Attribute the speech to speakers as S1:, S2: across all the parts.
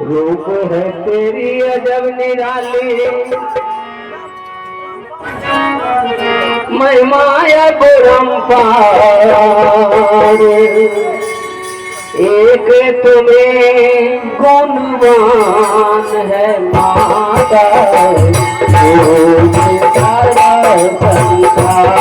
S1: रूप है तेरी अजब निराली, महिमाया परम्पार। एक तुम्हें गुणवान है माता, सारा संसार।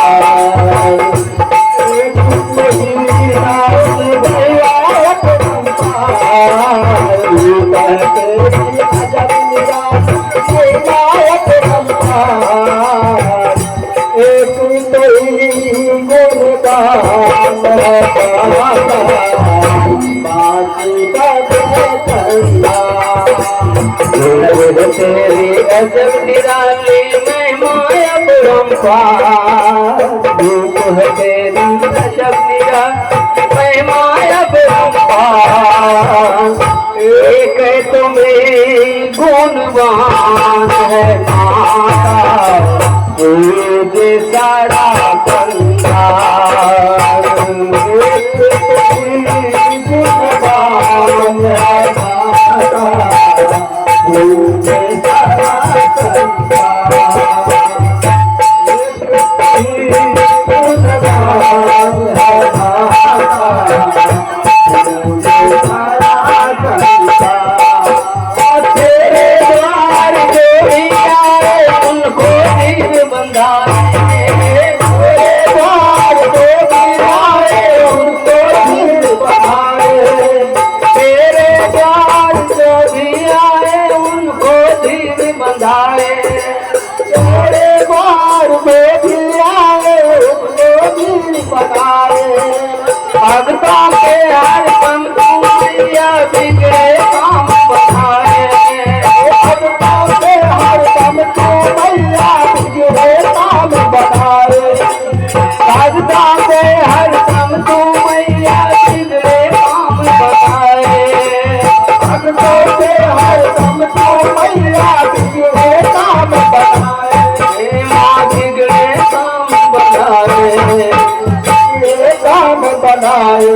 S1: एक तेरी अजब निराली महिमाया परम्पार। रूप है तेरी अजब निराली महिमाया परम्पार। एक तुम्हें गुणवान है माता, तुझे सारा संसार। एक तुम्हें गुणवान है माता, तुझे सारा संसार। भगता के हर कम मैया बिगड़े काम बनाए। भगता के हर कम मैया बिगड़े काम बनाए। भगता के हर कम मैया बिगड़े काम बनाए। भगता के हर कम मैया बिगड़े काम बनाए। माँ बिगड़े काम बनाए, काम बनाए।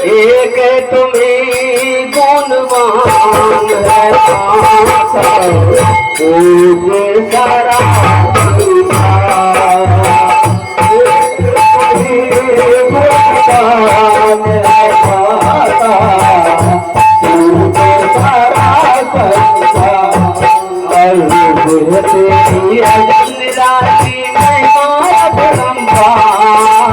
S1: एक तुम्हें गुणवान है माता, तुझे सारा संसार। गुणवान है माता, तुझे सारा संसार। तेरी अजब निराली महिमाया परम्पार।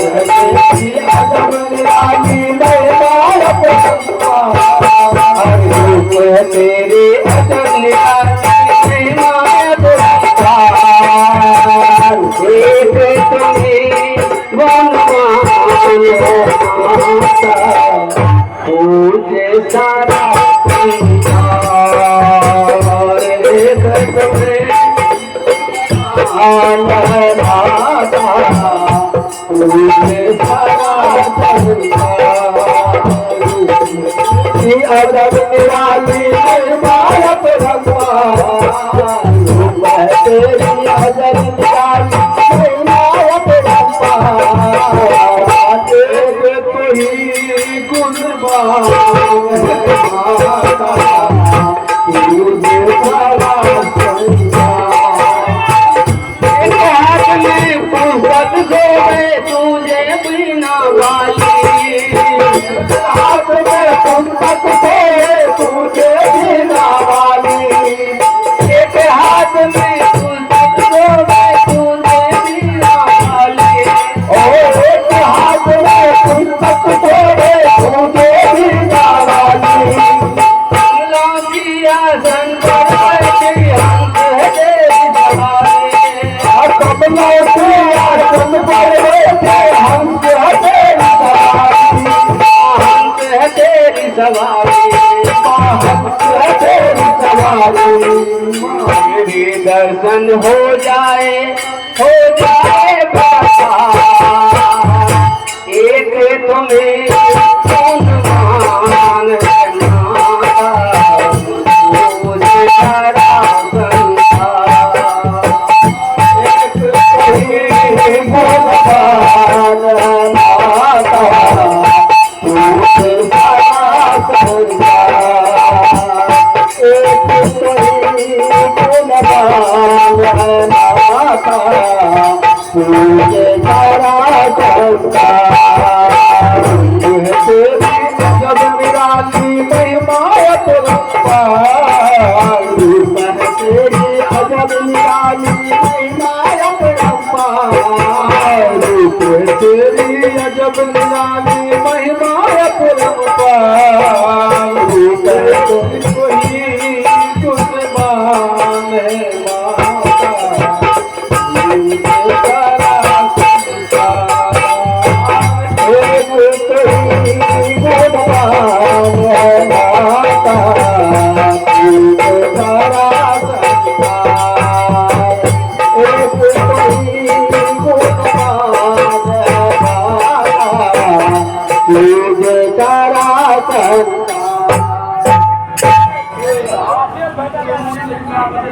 S1: तेरे अजब निराली महिमाया परम्पार। एक तुम्हें गुणवान है माता, तुझे सारा संसार। एक तुम्हें माता, तुझे सारा संसार। अजब निराली महिमाया परम्पार। रूप है तेरी अजब निराली महिमाया परम्पार। एक तुही गुणवान है माता, तुझे सारा संसार। एक हाथ में पुस्तक सोवे तुझे बिना वाली। हाथ में पुस्तक सोवे तुझे बिना वाली। एक हाथ में पुस्तक सोवे तुझे बिना वाली। ओ एक हाथ में पुस्तक सोवे तुझे बिना वाली। कमला किया संकर हंस है तेरी सवारी। कमला किया संकर हंस है तेरी सवारी। हंस है तेरी सवारी, हंस है तेरी सवारी। मेरे दर्शन हो जाए बाबा। एक तुम्हें गुणवान है माता, तुझे सारा संसार। एक तुम्हें गुणवान है माता, जब निराली महिमा परम्पार कोई गुणवान है